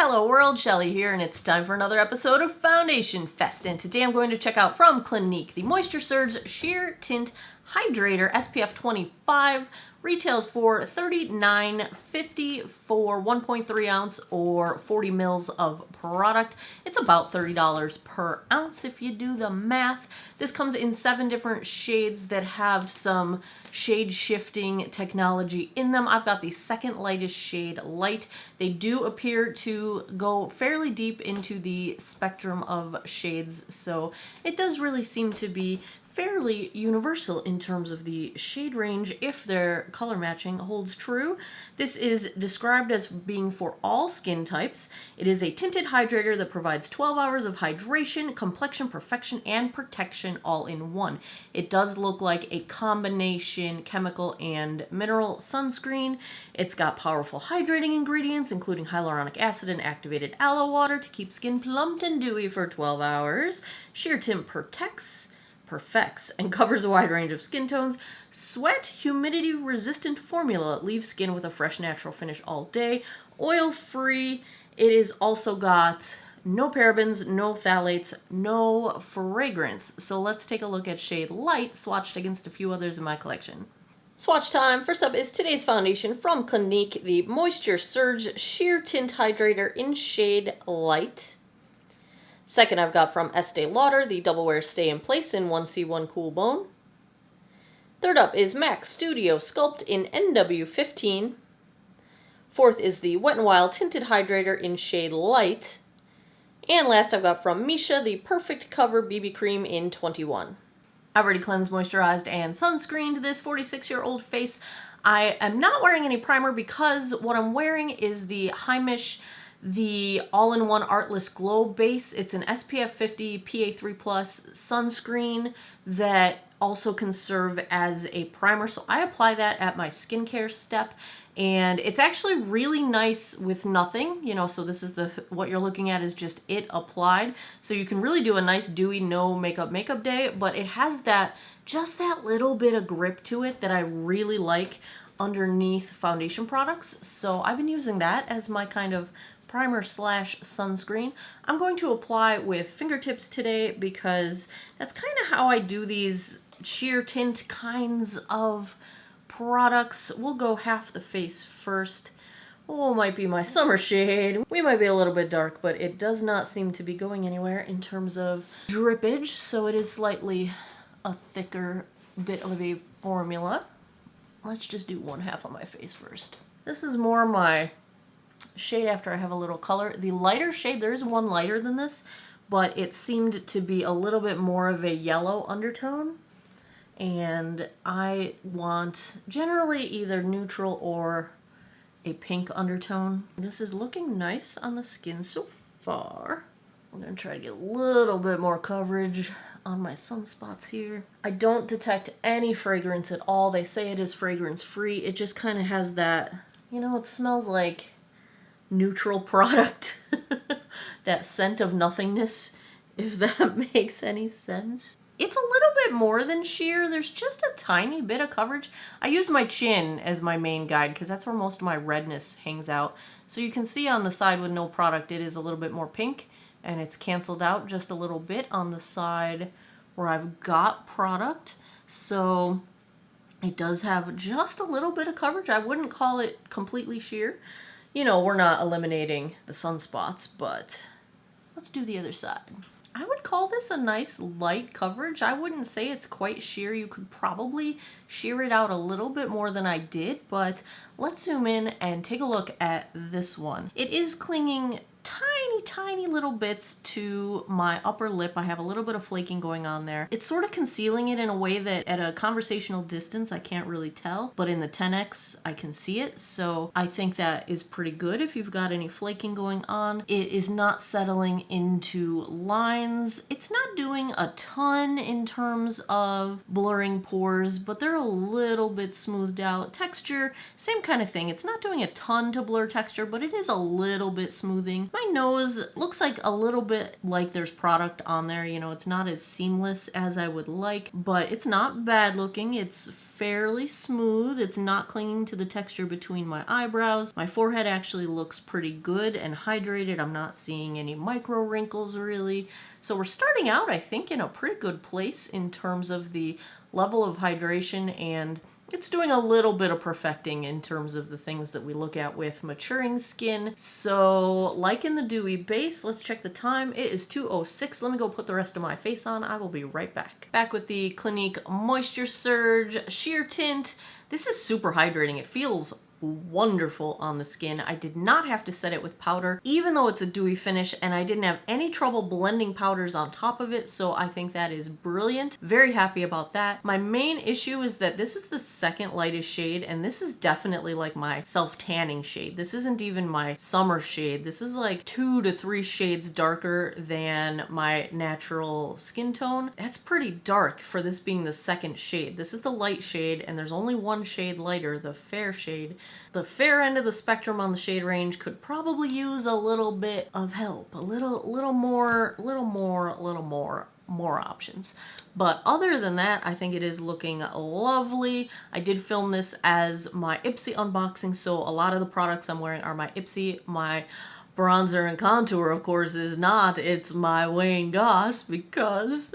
Hello world, Shelly here, and it's time for another episode of Foundation Fest. And today I'm going to check out from Clinique the Moisture Surge Sheer Tint Hydrator SPF 25. Retails for $39.50 for 1.3 ounce or 40 mils of product. It's about $30 per ounce if you do the math. This comes in 7 different shades that have some shade shifting technology in them. I've got the second lightest shade, Light. They do appear to go fairly deep into the spectrum of shades, so it does really seem to be fairly universal in terms of the shade range if their color matching holds true. This is described as being for all skin types. It is a tinted hydrator that provides 12 hours of hydration, complexion perfection, and protection all in one. It does look like a combination chemical and mineral sunscreen. It's got powerful hydrating ingredients, including hyaluronic acid and activated aloe water to keep skin plumped and dewy for 12 hours. Sheer Tint perfects and covers a wide range of skin tones. Sweat humidity resistant formula leaves skin with a fresh natural finish all day. Oil free. It is also got no parabens, no phthalates, no fragrance. So let's take a look at shade Light swatched against a few others in my collection. Swatch time. First up is today's foundation from Clinique, the Moisture Surge Sheer Tint Hydrator in shade Light. Second, I've got from Estee Lauder, the Double Wear Stay in Place in 1C1 Cool Bone. Third up is MAC Studio Sculpt in NW15. Fourth is the Wet n Wild Tinted Hydrator in shade Light. And last, I've got from Misha, the Perfect Cover BB Cream in 21. I've already cleansed, moisturized, and sunscreened this 46-year-old face. I am not wearing any primer because what I'm wearing is the Heimish the all-in-one Artless Glow base. It's an SPF 50 PA3+ sunscreen that also can serve as a primer. So I apply that at my skincare step, and it's actually really nice with nothing, you know, so this is what you're looking at is just it applied. So you can really do a nice dewy, no makeup day, but it has just that little bit of grip to it that I really like underneath foundation products. So I've been using that as my kind of primer slash sunscreen. I'm going to apply with fingertips today because that's kind of how I do these sheer tint kinds of products. We'll go half the face first. Oh, might be my summer shade. We might be a little bit dark, but it does not seem to be going anywhere in terms of drippage, so it is slightly a thicker bit of a formula. Let's just do one half on my face first. This is more my shade after I have a little color. The lighter shade, there is one lighter than this, but it seemed to be a little bit more of a yellow undertone, and I want generally either neutral or a pink undertone. This is looking nice on the skin so far. I'm gonna try to get a little bit more coverage on my sunspots here. I don't detect any fragrance at all. They say it is fragrance free. It just kind of has that, you know, it smells like neutral product. That scent of nothingness, if that makes any sense. It's a little bit more than sheer. There's just a tiny bit of coverage. I use my chin as my main guide because that's where most of my redness hangs out. So you can see on the side with no product, it is a little bit more pink, and it's canceled out just a little bit on the side where I've got product. So it does have just a little bit of coverage. I wouldn't call it completely sheer. You know, we're not eliminating the sunspots, but let's do the other side. I would call this a nice light coverage. I wouldn't say it's quite sheer. You could probably sheer it out a little bit more than I did, but let's zoom in and take a look at this one. It is clinging tiny little bits to my upper lip. I have a little bit of flaking going on there. It's sort of concealing it in a way that at a conversational distance I can't really tell, but in the 10x I can see it, so I think that is pretty good if you've got any flaking going on. It is not settling into lines. It's not doing a ton in terms of blurring pores, but they're a little bit smoothed out. Texture, same kind of thing. It's not doing a ton to blur texture, but it is a little bit smoothing. My nose looks like a little bit like there's product on there. You know, it's not as seamless as I would like, but it's not bad looking. It's fairly smooth. It's not clinging to the texture between my eyebrows. My forehead actually looks pretty good and hydrated. I'm not seeing any micro wrinkles really. So we're starting out, I think, in a pretty good place in terms of the level of hydration, and it's doing a little bit of perfecting in terms of the things that we look at with maturing skin. So like in the Dewy base, let's check the time. It is 2:06. Let me go put the rest of my face on. I will be right back. Back with the Clinique Moisture Surge Sheer Tint. This is super hydrating. It feels wonderful on the skin. I did not have to set it with powder, even though it's a dewy finish, and I didn't have any trouble blending powders on top of it, so I think that is brilliant. Very happy about that. My main issue is that this is the second lightest shade, and this is definitely like my self-tanning shade. This isn't even my summer shade. This is like 2 to 3 shades darker than my natural skin tone. That's pretty dark for this being the second shade. This is the light shade, and there's only one shade lighter, the fair shade. The fair end of the spectrum on the shade range could probably use a little bit of help, a little more options. But other than that, I think it is looking lovely. I did film this as my Ipsy unboxing, so a lot of the products I'm wearing are my Ipsy. My bronzer and contour, of course, is not. It's my Wayne Goss because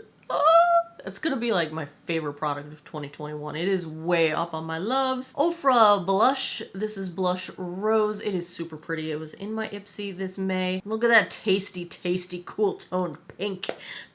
it's gonna be like my favorite product of 2021. It is way up on my loves. Ofra blush. This is Blush Rose. It is super pretty. It was in my Ipsy this May. Look at that tasty, cool toned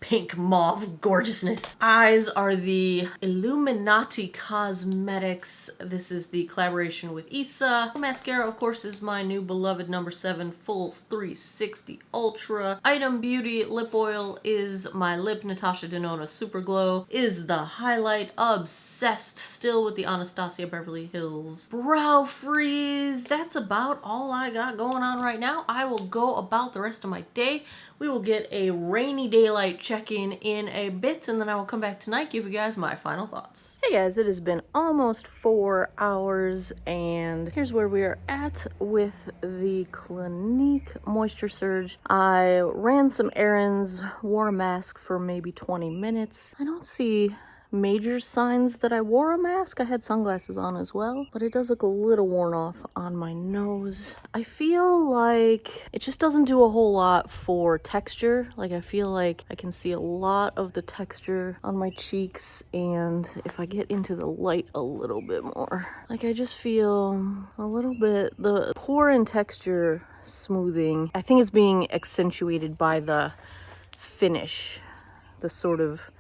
pink mauve gorgeousness. Eyes are the Illuminati Cosmetics. This is the collaboration with Issa. Mascara, of course, is my new beloved number 7 Full 360 Ultra. Item Beauty lip oil is my lip Natasha Denona Super Glow. Is the highlight. Obsessed still with the Anastasia Beverly Hills Brow Freeze. That's about all I got going on right now. I will go about the rest of my day. We will get a rainy daylight check-in in a bit, and then I will come back tonight, give you guys my final thoughts. Hey guys, it has been almost 4 hours, and here's where we are at with the Clinique Moisture Surge. I ran some errands, wore a mask for maybe 20 minutes. I don't see major signs that I wore a mask. I had sunglasses on as well, but it does look a little worn off on my nose. I feel like it just doesn't do a whole lot for texture. Like I feel like I can see a lot of the texture on my cheeks, and if I get into the light a little bit more, like I just feel a little bit, the pore and texture smoothing, I think it's being accentuated by the finish, the sort of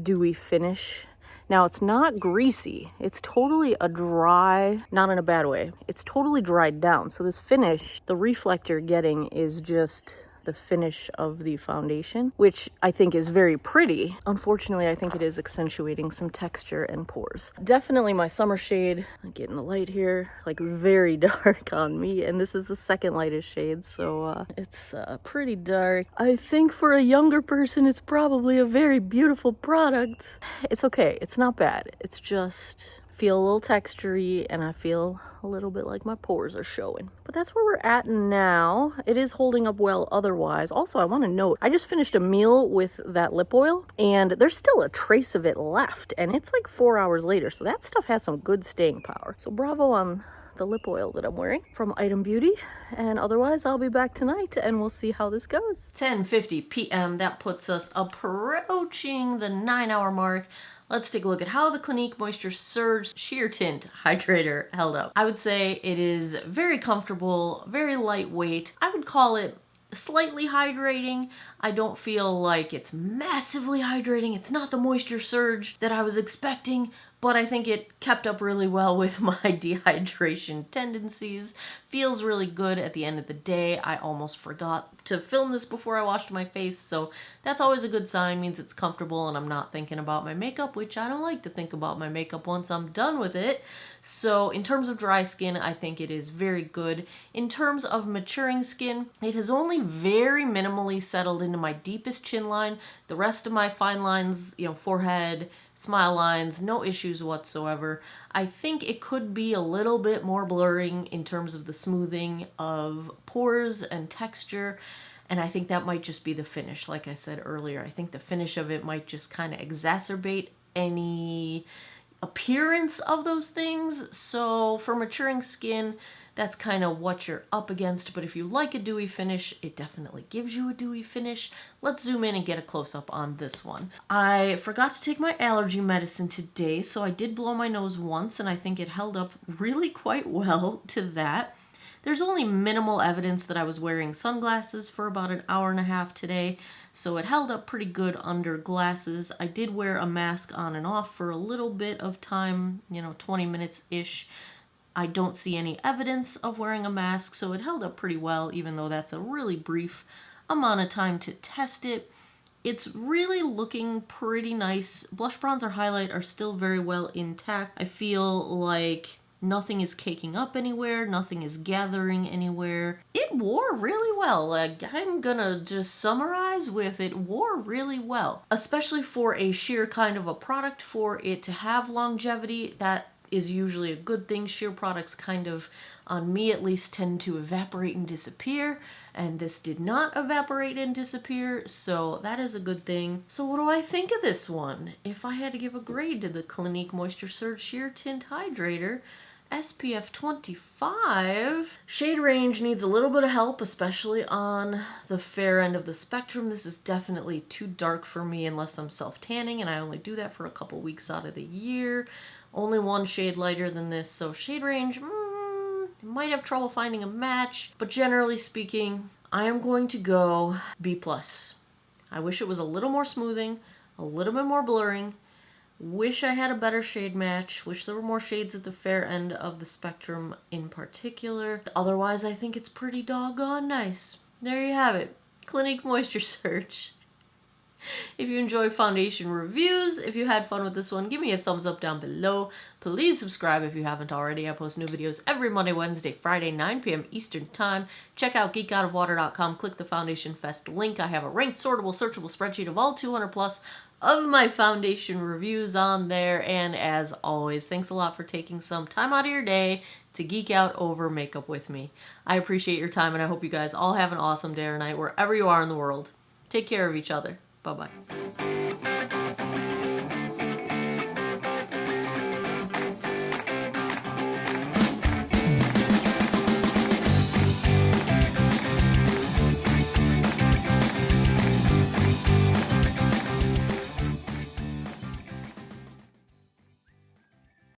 dewy finish. Now it's not greasy. It's totally a dry, not in a bad way. It's totally dried down. So this finish, the reflect you're getting is just the finish of the foundation, which I think is very pretty. Unfortunately, I think it is accentuating some texture and pores. Definitely my summer shade. I'm getting the light here, like very dark on me, and this is the second lightest shade, so it's pretty dark. I think for a younger person, it's probably a very beautiful product. It's okay. It's not bad. It's just feel a little textury, and I feel a little bit like my pores are showing. But that's where we're at now. It is holding up well otherwise. Also, I want to note, I just finished a meal with that lip oil, and there's still a trace of it left, and it's like 4 hours later, so that stuff has some good staying power. So bravo on the lip oil that I'm wearing from Item Beauty, and otherwise I'll be back tonight and we'll see how this goes. 10:50 p.m. That puts us approaching the 9-hour mark. Let's take a look at how the Clinique Moisture Surge Sheer Tint Hydrator held up. I would say it is very comfortable, very lightweight. I would call it slightly hydrating. I don't feel like it's massively hydrating. It's not the moisture surge that I was expecting, but I think it kept up really well with my dehydration tendencies. Feels really good at the end of the day. I almost forgot to film this before I washed my face, so that's always a good sign. Means it's comfortable and I'm not thinking about my makeup, which I don't like to think about my makeup once I'm done with it. So in terms of dry skin, I think it is very good. In terms of maturing skin, it has only very minimally settled into my deepest chin line. The rest of my fine lines, forehead, smile lines, no issues whatsoever. I think it could be a little bit more blurring in terms of the smoothing of pores and texture, and I think that might just be the finish. Like I said earlier, I think the finish of it might just kind of exacerbate any appearance of those things. So for maturing skin, that's kind of what you're up against. But if you like a dewy finish, it definitely gives you a dewy finish. Let's zoom in and get a close-up on this one. I forgot to take my allergy medicine today, so I did blow my nose once, and I think it held up really quite well to that. There's only minimal evidence that I was wearing sunglasses for about an hour and a half today, so it held up pretty good under glasses. I did wear a mask on and off for a little bit of time, 20 minutes-ish. I don't see any evidence of wearing a mask, so it held up pretty well, even though that's a really brief amount of time to test it. It's really looking pretty nice. Blush, bronzer, highlight are still very well intact. I feel like nothing is caking up anywhere, nothing is gathering anywhere. It wore really well. Like, I'm gonna just summarize with it wore really well. Especially for a sheer kind of a product, for it to have longevity, that is usually a good thing. Sheer products kind of, on me at least, tend to evaporate and disappear, and this did not evaporate and disappear, so that is a good thing. So what do I think of this one? If I had to give a grade to the Clinique Moisture Surge Sheer Tint Hydrator, SPF 25. Shade range needs a little bit of help, especially on the fair end of the spectrum. This is definitely too dark for me unless I'm self-tanning, and I only do that for a couple weeks out of the year. Only one shade lighter than this, so shade range, might have trouble finding a match, but generally speaking, I am going to go B+. I wish it was a little more smoothing, a little bit more blurring. Wish I had a better shade match. Wish there were more shades at the fair end of the spectrum in particular. Otherwise, I think it's pretty doggone nice. There you have it. Clinique Moisture Surge. If you enjoy foundation reviews, if you had fun with this one, give me a thumbs up down below. Please subscribe if you haven't already. I post new videos every Monday, Wednesday, Friday, 9 p.m. Eastern Time. Check out geekoutofwater.com. Click the Foundation Fest link. I have a ranked, sortable, searchable spreadsheet of all 200 plus of my foundation reviews on there. And as always, thanks a lot for taking some time out of your day to geek out over makeup with me. I appreciate your time, and I hope you guys all have an awesome day or night wherever you are in the world. Take care of each other. Bye-bye.